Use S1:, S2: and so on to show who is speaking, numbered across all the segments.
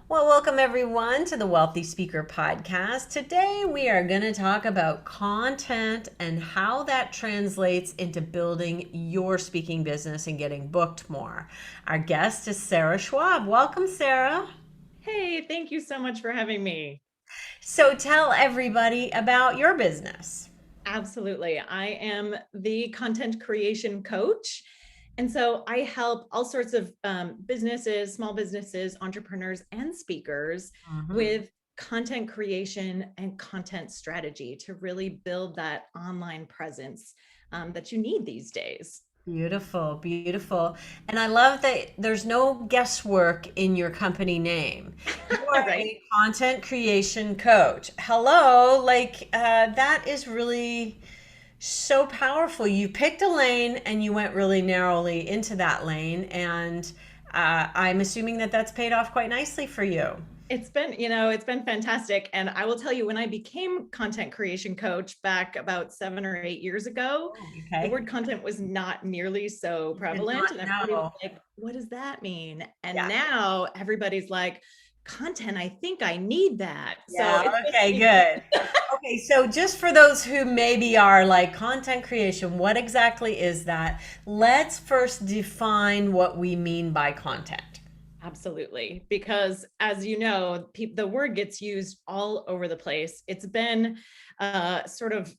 S1: Well, welcome everyone to the Wealthy Speaker Podcast. Today we are going to talk about content and how that translates into building your speaking business and getting booked more. Our guest is Sarah Schwab. Welcome, Sarah.
S2: Hey, thank you so much for having me.
S1: So tell everybody about your business.
S2: Absolutely. I am the content creation coach. And so I help all sorts of businesses, small businesses, entrepreneurs, and speakers
S1: Mhm.
S2: with content creation and content strategy to really build that online presence that you need these days.
S1: Beautiful, beautiful. And I love that there's no guesswork in your company name. You are
S2: Right?
S1: a content creation coach. Hello, that is really so powerful. You picked a lane and you went really narrowly into that lane. And I'm assuming that that's paid off quite nicely for you.
S2: It's been fantastic. And I will tell you, when I became content creation coach back about 7 or 8 years ago,
S1: Oh,
S2: the
S1: okay.
S2: word content was not nearly so
S1: You did
S2: prevalent.
S1: not
S2: And everybody was
S1: know.
S2: like, what does that mean? And
S1: Yeah.
S2: now everybody's like, content, I think I need that. So
S1: Yeah.
S2: it's
S1: Okay,
S2: been,
S1: good. Okay, so just for those who maybe are like content creation, what exactly is that? Let's first define what we mean by content.
S2: absolutely, because as you know, the word gets used all over the place. It's been sort of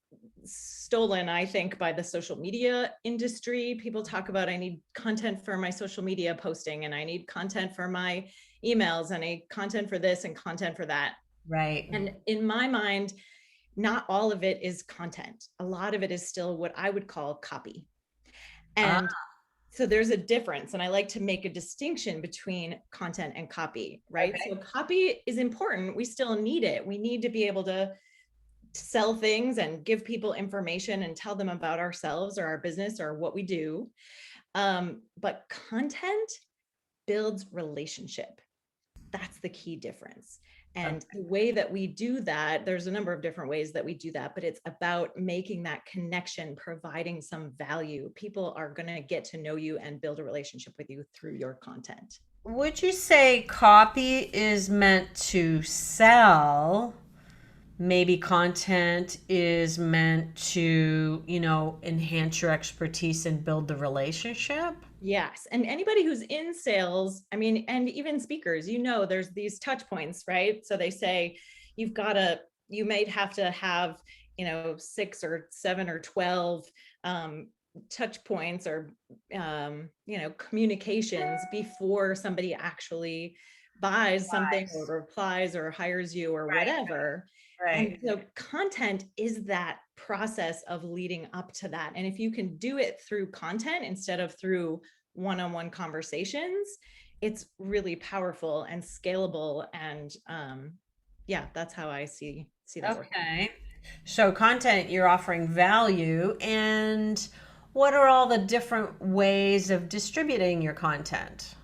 S2: stolen, I think, by the social media industry. People talk about, I need content for my social media posting, and I need content for my emails, and I need content for this and content for that.
S1: Right.
S2: And in my mind, not all of it is content. A lot of it is still what I would call copy.
S1: Ah,
S2: And so there's a difference, and I like to make a distinction between content and copy, right? So
S1: okay.
S2: copy is important. We still need it. We need to be able to sell things and give people information and tell them about ourselves or our business or what we do. But content builds relationship. That's the key difference. And
S1: Okay.
S2: the way that we do that, there's a number of different ways that we do that, but it's about making that connection, providing some value. People are going to get to know you and build a relationship with you through your content.
S1: Would you say copy is meant to sell? Maybe content is meant to, enhance your expertise and build the relationship?
S2: Yes. And anybody who's in sales, I mean, and even speakers, there's these touch points, right? So they say you've got to, you may have to have, 6 or 7 or 12 um, touch points or, communications before somebody actually buys something or
S1: Wise.
S2: replies or hires you or
S1: Right,
S2: whatever. And
S1: right.
S2: so content is that process of leading up to that. And if you can do it through content instead of through one-on-one conversations, it's really powerful and scalable. And yeah, that's how I see that working.
S1: Okay. So content, you're offering value. And what are all the different ways of distributing your content?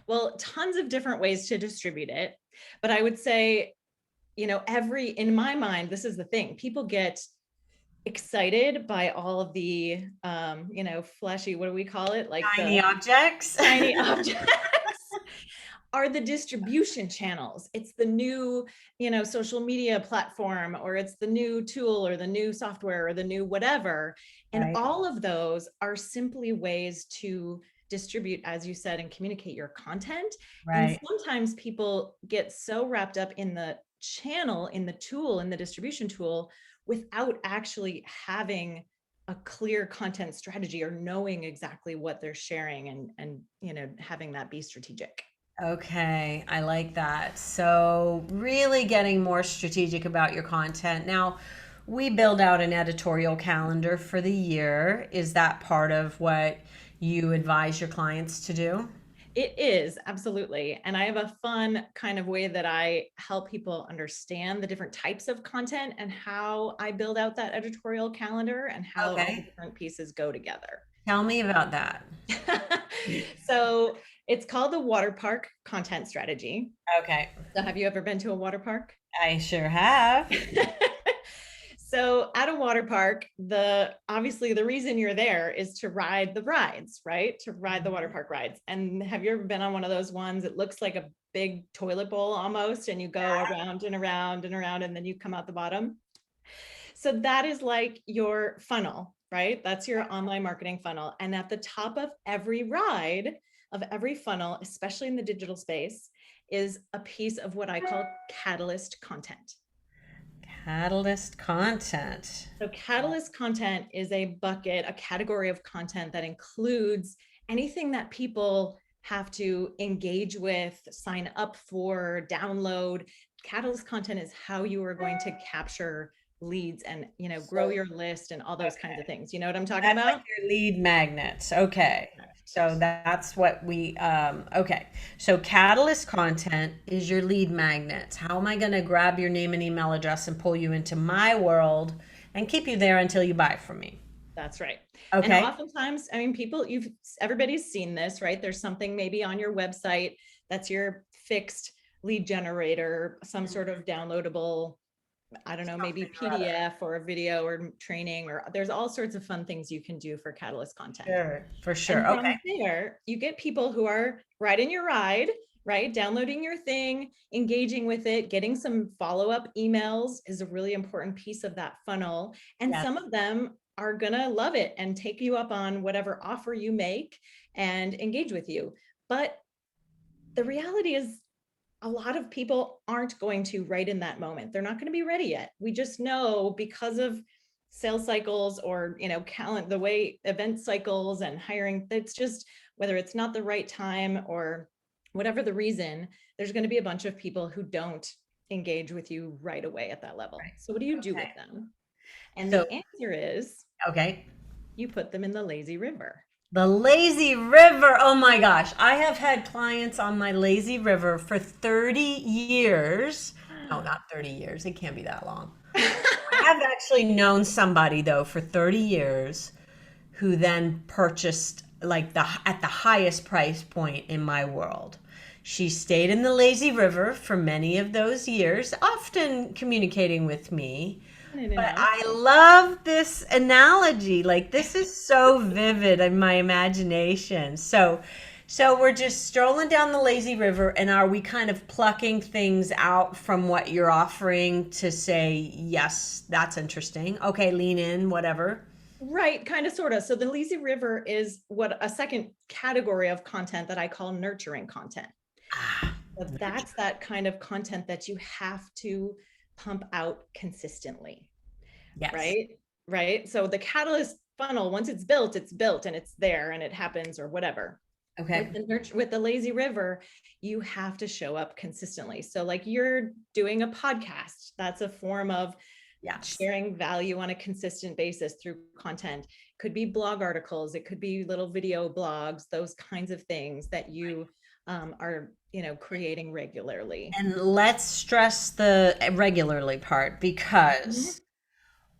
S2: Well, tons of different ways to distribute it. But I would say, in my mind, this is the thing. People get excited by all of the flashy, what do we call it? Like
S1: Tiny
S2: the
S1: objects?
S2: shiny objects are the distribution channels. It's the new, social media platform, or it's the new tool or the new software or the new whatever. And
S1: Right,
S2: all of those are simply ways to distribute, as you said, and communicate your content. And
S1: right.
S2: sometimes people get so wrapped up in the channel, in the tool, in the distribution tool, without actually having a clear content strategy or knowing exactly what they're sharing and having that be strategic.
S1: Okay, I like that. So, really getting more strategic about your content. Now, we build out an editorial calendar for the year. Is that part of what you advise your clients to do?
S2: It is, absolutely. And I have a fun kind of way that I help people understand the different types of content and how I build out that editorial calendar and how all the
S1: Okay.
S2: different pieces go together.
S1: Tell me about that.
S2: So it's called the water park content strategy.
S1: Okay.
S2: So have you ever been to a water park?
S1: I sure have.
S2: So at a water park, obviously the reason you're there is to ride the rides, right? To ride the water park rides. And have you ever been on one of those ones? It looks like a big toilet bowl almost, and you go around and around and around, and then you come out the bottom. So that is like your funnel, right? That's your online marketing funnel. And at the top of every ride, of every funnel, especially in the digital space, is a piece of what I call catalyst content.
S1: Catalyst content.
S2: So catalyst content is a bucket, a category of content that includes anything that people have to engage with, sign up for, download. Catalyst content is how you are going to capture leads and, grow your list and all those kinds of things. You know what I'm talking
S1: That's
S2: about?
S1: like your lead magnets. Okay. So that's what okay. So catalyst content is your lead magnets. How am I going to grab your name and email address and pull you into my world and keep you there until you buy from me?
S2: That's right.
S1: Okay.
S2: And oftentimes, I mean, everybody's seen this, right? There's something maybe on your website that's your fixed lead generator, some sort of downloadable, I don't know, maybe PDF or a video or training, or there's all sorts of fun things you can do for catalyst content.
S1: Sure, for sure.
S2: And
S1: Okay.
S2: from there, you get people who are riding your ride, right? Downloading your thing, engaging with it, getting some follow-up emails is a really important piece of that funnel. And
S1: Yes.
S2: some of them are gonna love it and take you up on whatever offer you make and engage with you. But the reality is, a lot of people aren't going to right in that moment. They're not going to be ready yet. We just know because of sales cycles or, the way event cycles and hiring, it's just, whether it's not the right time or whatever the reason, there's going to be a bunch of people who don't engage with you right away at that level. So what do you do with them? And the answer is,
S1: okay,
S2: you put them in the lazy river.
S1: The lazy river. Oh my gosh. I have had clients on my lazy river for 30 years. No, not 30 years. It can't be that long. I've actually known somebody though for 30 years who then purchased at the highest price point in my world. She stayed in the lazy river for many of those years, often communicating with me. But I love this analogy. Like, this is so vivid in my imagination. So we're just strolling down the lazy river, and are we kind of plucking things out from what you're offering to say, yes, that's interesting. Okay, lean in, whatever.
S2: Right, kind of, sort of. So the lazy river is what a second category of content that I call nurturing content. So that's that kind of content that you have to pump out consistently.
S1: Yes.
S2: Right. So the catalyst funnel, once it's built and it's there and it happens or whatever.
S1: Okay.
S2: With the lazy river, you have to show up consistently. So like you're doing a podcast, that's a form of sharing value on a consistent basis through content. Could be blog articles, it could be little video blogs, those kinds of things that you are creating regularly.
S1: And let's stress the regularly part, because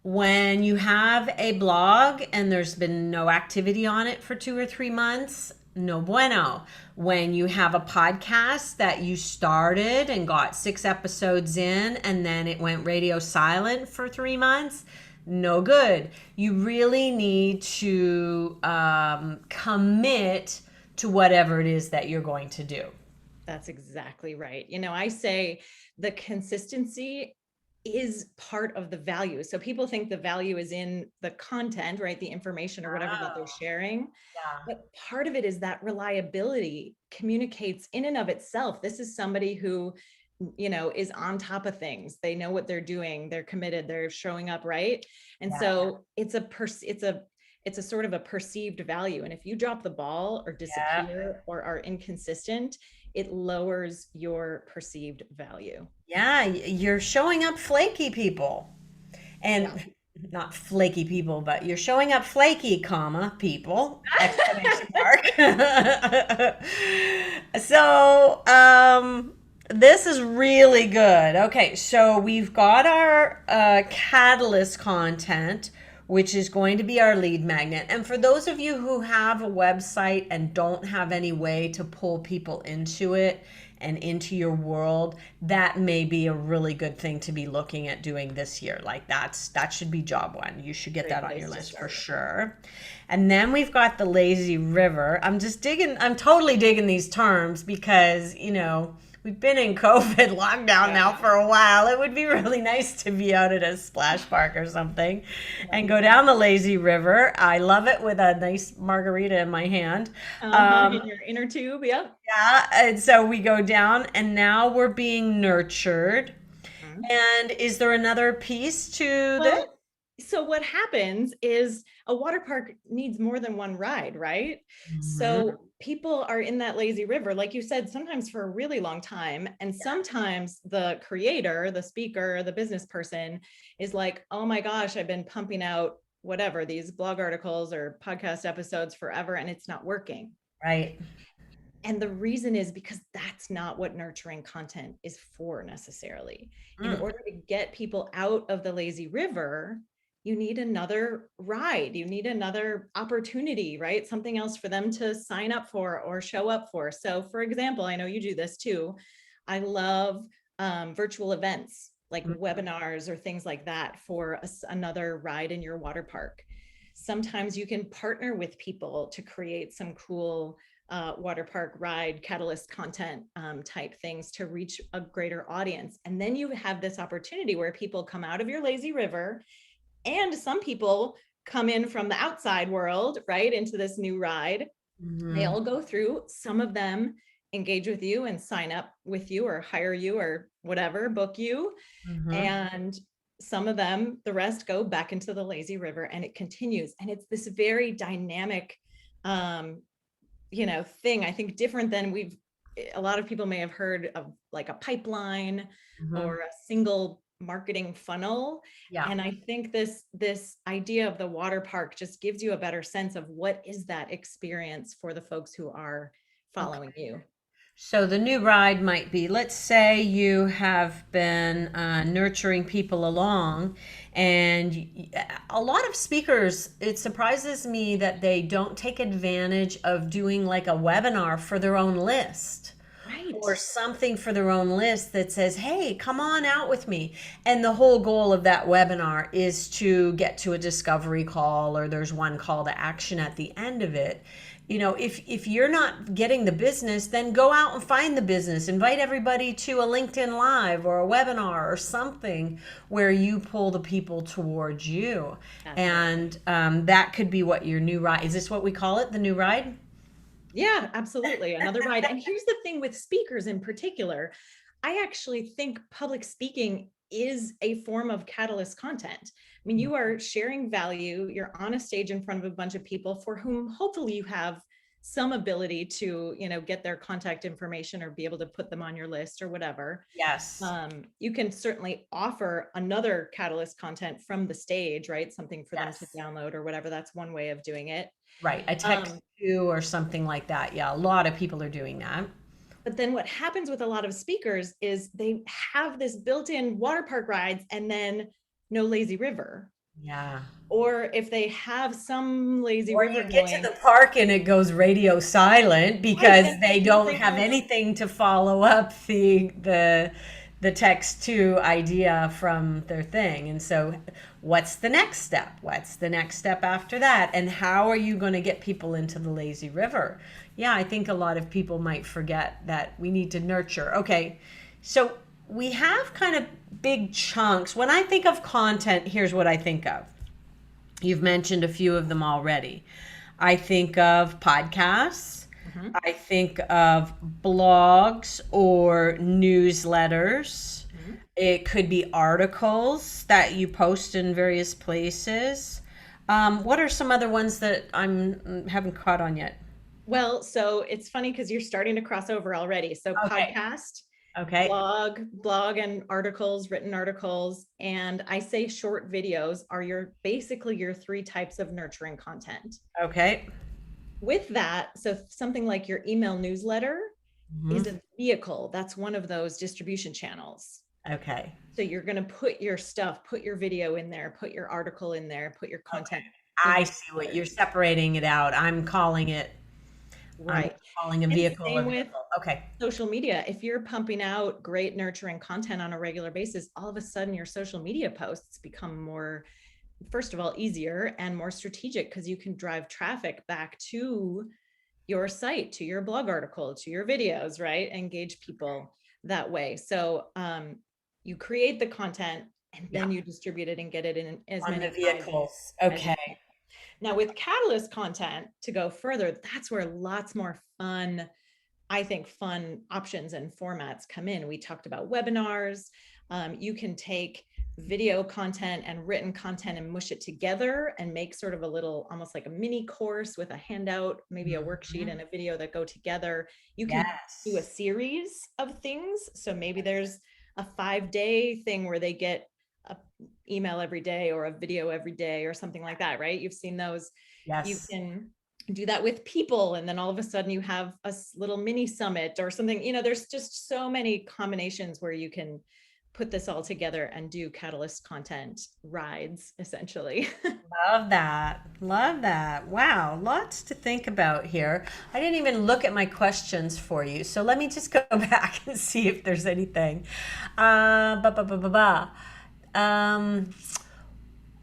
S1: when you have a blog and there's been no activity on it for 2 or 3 months, no bueno. When you have a podcast that you started and got 6 episodes in and then it went radio silent for 3 months, no good. You really need to commit to whatever it is that you're going to do.
S2: That's exactly right. I say the consistency is part of the value. So people think the value is in the content, right? The information or whatever that they're sharing.
S1: Yeah.
S2: But part of it is that reliability communicates in and of itself. This is somebody who, is on top of things. They know what they're doing. They're committed. They're showing up, right? And so it's a sort of a perceived value. And if you drop the ball or disappear or are inconsistent, it lowers your perceived value.
S1: Yeah, you're showing up flaky, people. And not flaky people, but you're showing up flaky, people, exclamation mark. So, this is really good. Okay, so we've got our catalyst content, which is going to be our lead magnet. And for those of you who have a website and don't have any way to pull people into it, and into your world, that may be a really good thing to be looking at doing this year. Like that should be job one. You should get
S2: Great
S1: that on your
S2: place to
S1: list for
S2: start.
S1: sure. And then we've got the lazy river. I'm totally digging these terms because, we've been in COVID lockdown now
S2: Yeah.
S1: for a while. It would be really nice to be out at a splash park or something and
S2: Right.
S1: go down the lazy river. I love it with a nice margarita in my hand.
S2: In
S1: Um,
S2: your inner tube. Yep.
S1: yeah, and so we go down, and now we're being nurtured.
S2: Mhm.
S1: And is there another piece to this?
S2: Well, so what happens is a water park needs more than one ride, right?
S1: Mhm.
S2: So people are in that lazy river, like you said, sometimes for a really long time. And sometimes the creator, the speaker, the business person is like, oh my gosh, I've been pumping out whatever, these blog articles or podcast episodes forever, and it's not working.
S1: Right.
S2: And the reason is because that's not what nurturing content is for necessarily. In
S1: Mm.
S2: order to get people out of the lazy river, you need another ride, you need another opportunity, right? Something else for them to sign up for or show up for. So, for example, I know you do this too. I love virtual events like webinars or things like that for another ride in your water park. Sometimes you can partner with people to create some cool water park ride catalyst content type things to reach a greater audience. And then you have this opportunity where people come out of your lazy river, and some people come in from the outside world, right, into this new ride. They
S1: Mhm.
S2: all go through, some of them engage with you and sign up with you or hire you or whatever, book you.
S1: Mhm.
S2: And some of them, the rest go back into the lazy river, and it continues. And it's this very dynamic um, thing, I think, different than a lot of people may have heard of, like a pipeline
S1: Mhm.
S2: or a single marketing funnel.
S1: Yeah.
S2: And I think this idea of the water park just gives you a better sense of what is that experience for the folks who are
S1: Okay.
S2: following you.
S1: So the new ride might be, let's say you have been nurturing people along, and a lot of speakers, it surprises me that they don't take advantage of doing like a webinar for their own list
S2: Right.
S1: or something for their own list that says, hey, come on out with me. And the whole goal of that webinar is to get to a discovery call, or there's one call to action at the end of it. If you're not getting the business, then go out and find the business. Invite everybody to a LinkedIn Live or a webinar or something where you pull the people towards you.
S2: That's right.
S1: And that could be what your new ride is. This what we call it, the new ride?
S2: Yeah, absolutely. Another ride. And here's the thing with speakers in particular, I actually think public speaking is a form of catalyst content. I mean, you are sharing value, you're on a stage in front of a bunch of people for whom hopefully you have some ability to, get their contact information or be able to put them on your list or whatever.
S1: Yes.
S2: You can certainly offer another catalyst content from the stage, right? Something for them to
S1: Yes.
S2: download or whatever. That's one way of doing it.
S1: Right. A text
S2: Um,
S1: to or something like that. Yeah, a lot of people are doing that.
S2: But then what happens with a lot of speakers is they have this built-in water park rides and then no lazy river.
S1: Yeah.
S2: Or if they have some lazy
S1: Or
S2: river
S1: you get to
S2: going,
S1: the park and it goes radio silent
S2: right,
S1: because
S2: and
S1: they
S2: because
S1: don't
S2: they
S1: have
S2: have,
S1: anything to follow up the text to idea from their thing. And so what's the next step? What's the next step after that? And how are you going to get people into the lazy river? Yeah, I think a lot of people might forget that we need to nurture. Okay. So we have kind of big chunks. When I think of content, here's what I think of. You've mentioned a few of them already. I think of podcasts.
S2: Mhm,
S1: I think of blogs or newsletters.
S2: mhm.
S1: It could be articles that you post in various places. What are some other ones that I'm haven't caught on yet?
S2: Well, so it's funny because you're starting to cross over already. So
S1: Okay.
S2: podcast,
S1: Okay.
S2: blog and articles, written articles, and I say short videos are basically your three types of nurturing content.
S1: Okay.
S2: With that, so something like your email newsletter is
S1: Mhm.
S2: a vehicle. That's one of those distribution channels.
S1: Okay.
S2: So you're going to put your stuff, put your video in there, put your article in there, put your
S1: Okay.
S2: content in
S1: I
S2: your
S1: see what
S2: newsletter.
S1: you're separating it out. I'm calling it I'm
S2: Right.
S1: calling a
S2: And
S1: vehicle a
S2: same with
S1: vehicle. Okay.
S2: social media. If you're pumping out great nurturing content on a regular basis, all of a sudden your social media posts become more, first of all, easier and more strategic because you can drive traffic back to your site, to your blog article, to your videos, right? Engage people that way. So you create the content and
S1: Yeah.
S2: then you distribute it and get it in as
S1: On the
S2: many eyes
S1: vehicles.
S2: as you
S1: Okay.
S2: can. Now with Catalyst content, to go further, that's where lots more fun, I think, fun options and formats come in. We talked about webinars. You can take video content and written content and mush it together and make sort of a little, almost like a mini course with a handout, maybe a worksheet and a video that go together. You can do a
S1: Yes.
S2: series of things. So maybe there's a 5-day thing where they get a email every day or a video every day or something like that, right? You've seen those. You
S1: Yes.
S2: can do that with people, and then all of a sudden you have a little mini summit or something. There's just so many combinations where you can put this all together and do Catalyst content rides, essentially.
S1: Love that. Love that. Wow. Lots to think about here. I didn't even look at my questions for you. So let me just go back and see if there's anything. Ba, ba, ba, ba, ba.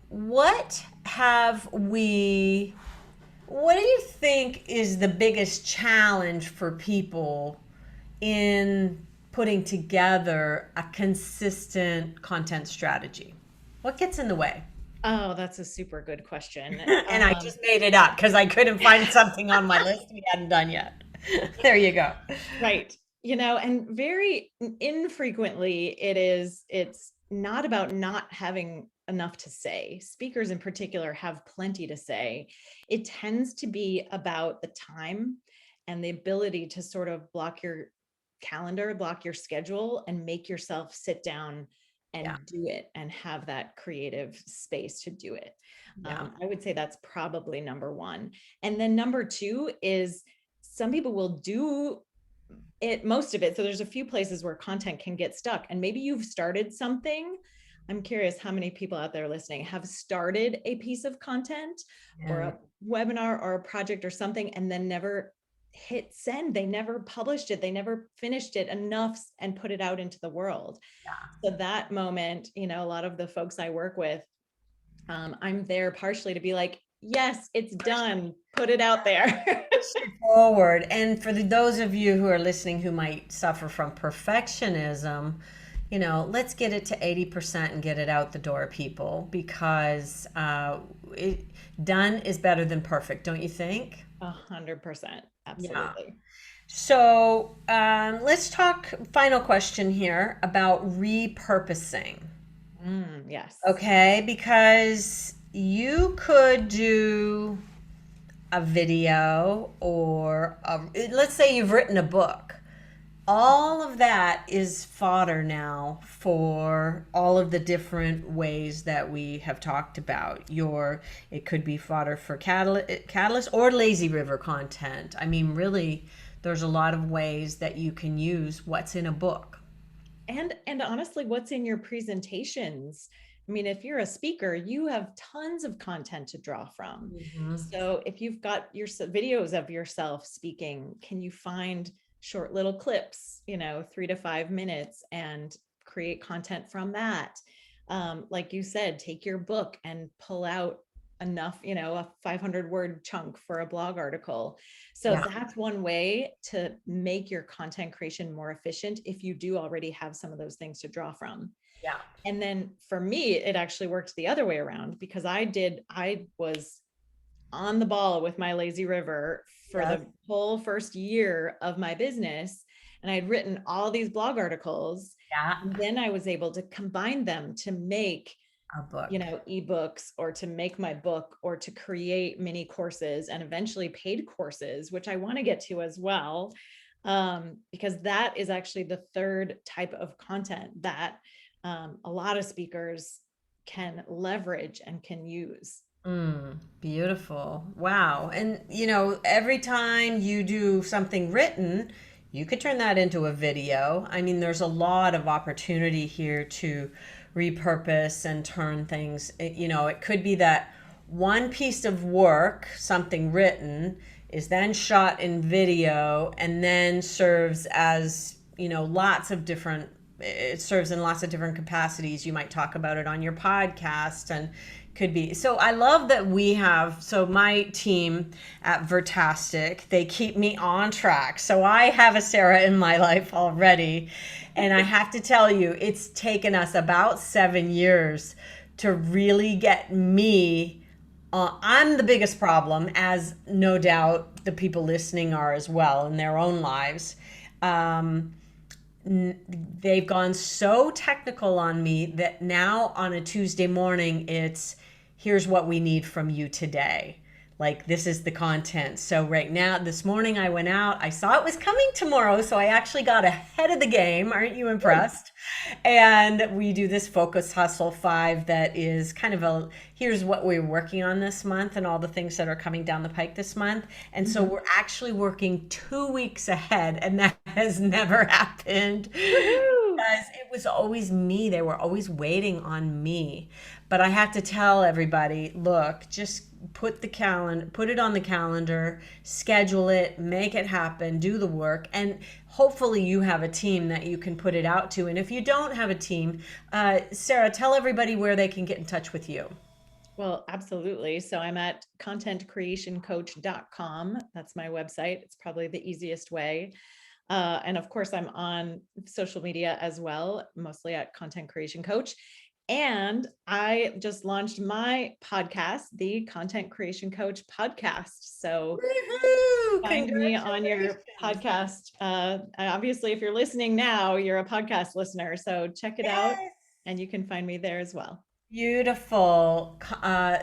S1: What have we, what do you think is the biggest challenge for people in putting together a consistent content strategy? What gets in the way?
S2: Oh, that's a super good question.
S1: And I just made it up because I couldn't find something on my list we hadn't done yet. There you go.
S2: Right. And very infrequently it's not about not having enough to say. Speakers in particular have plenty to say. It tends to be about the time and the ability to sort of block your calendar, block your schedule, and make yourself sit down
S1: Yeah.
S2: and do it and have that creative space to do it.
S1: Yeah.
S2: I would say that's probably number one. And then number two is some people will do it, most of it. So there's a few places where content can get stuck, and maybe you've started something. I'm curious how many people out there listening have started a piece of content or
S1: Yeah.
S2: a webinar or a project or something and then never hit send. They never published it. They never finished it enough and put it out into the world.
S1: Yeah.
S2: So that moment, a lot of the folks I work with, I'm there partially to be like, yes, it's done. Put it out there.
S1: Push it forward. And for those of you who are listening who might suffer from perfectionism, let's get it to 80% and get it out the door, people, because done is better than perfect, don't you think?
S2: 100%.
S1: Yeah.
S2: Absolutely.
S1: So let's talk, final question here about repurposing.
S2: Yes.
S1: Okay, because you could do a video or let's say you've written a book. All of that is fodder now for all of the different ways that we have talked about. It could be fodder for Catalyst or Lazy River content. I mean, really, there's a lot of ways that you can use what's in a book.
S2: And honestly, what's in your presentations? I mean, if you're a speaker, you have tons of content to draw from.
S1: Mhm.
S2: So if you've got your videos of yourself speaking, can you find short little clips, 3 to 5 minutes, and create content from that? Like you said, take your book and pull out enough, a 500-word chunk for a blog article. So
S1: Yeah.
S2: that's one way to make your content creation more efficient if you do already have some of those things to draw from.
S1: Yeah.
S2: And then for me, it actually worked the other way around, because I was on the ball with my Lazy River for
S1: Yes.
S2: the whole first year of my business. And I had written all these blog articles.
S1: Yeah.
S2: And then I was able to combine them to make,
S1: A book.
S2: ebooks, or to make my book, or to create mini courses and eventually paid courses, which I want to get to as well. Because that is actually the third type of content that a lot of speakers can leverage and can use.
S1: Beautiful. Wow. And every time you do something written, you could turn that into a video. I mean, there's a lot of opportunity here to repurpose and turn things. It could be that one piece of work, something written, is then shot in video, and then serves as, lots of different, it serves in lots of different capacities. You might talk about it on your podcast, and could be. So I love that we have, so my team at Vertastic, they keep me on track. So I have a Sarah in my life already. And I have to tell you, it's taken us about 7 years to really get me. I'm the biggest problem, as no doubt the people listening are as well in their own lives. They've gone so technical on me that now on a Tuesday morning, it's here's what we need from you today. Like, this is the content. So right now, this morning I went out, I saw it was coming tomorrow. So I actually got ahead of the game. Aren't you impressed? And we do this Focus Hustle 5 that is kind of here's what we're working on this month and all the things that are coming down the pike this month. And so we're actually working 2 weeks ahead, and that has never happened. Because it was always me. They were always waiting on me. But I have to tell everybody, look, just put it on the calendar, schedule it, make it happen, do the work, and hopefully you have a team that you can put it out to. And if you don't have a team, Sarah, tell everybody where they can get in touch with you.
S2: Well, absolutely. So I'm at contentcreationcoach.com. That's my website. It's probably the easiest way. And of course, I'm on social media as well, mostly at Content Creation Coach. And I just launched my podcast, the Content Creation Coach podcast. So find me on your podcast. Obviously, if you're listening now, you're a podcast listener. So check it out, and you can find me there as well.
S1: Beautiful.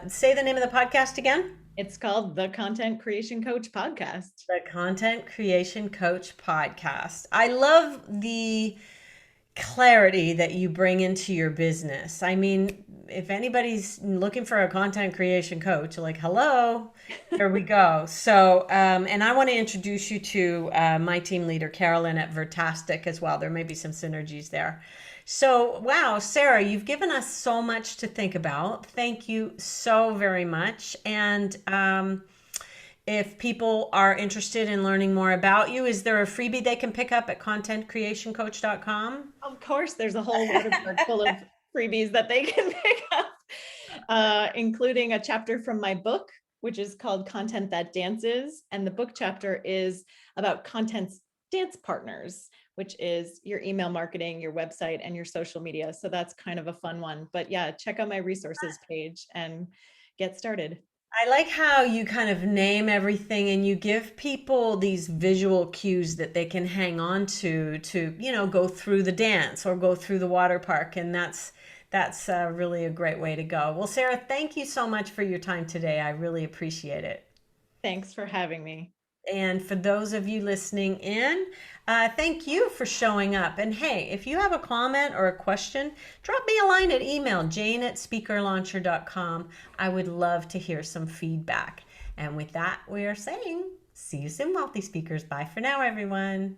S1: Say the name of the podcast again.
S2: It's called the Content Creation Coach Podcast.
S1: The Content Creation Coach Podcast. I love the clarity that you bring into your business. I mean, if anybody's looking for a content creation coach, like, hello, here we go. So, and I want to introduce you to my team leader, Carolyn at Vertastic as well. There may be some synergies there. So, wow, Sarah, you've given us so much to think about. Thank you so very much. And if people are interested in learning more about you, is there a freebie they can pick up at contentcreationcoach.com?
S2: Of course, there's a whole waterfront full of freebies that they can pick up, including a chapter from my book, which is called Content That Dances. And the book chapter is about content's dance partners, which is your email marketing, your website, and your social media. So that's kind of a fun one. But yeah, check out my resources page and get started.
S1: I like how you kind of name everything and you give people these visual cues that they can hang on to, go through the dance or go through the water park. And that's really a great way to go. Well, Sarah, thank you so much for your time today. I really appreciate it.
S2: Thanks for having me.
S1: And for those of you listening in, thank you for showing up. And hey, if you have a comment or a question, drop me a line at email, jane@speakerlauncher.com. I would love to hear some feedback. And with that, we are saying, see you soon, Wealthy Speakers. Bye for now, everyone.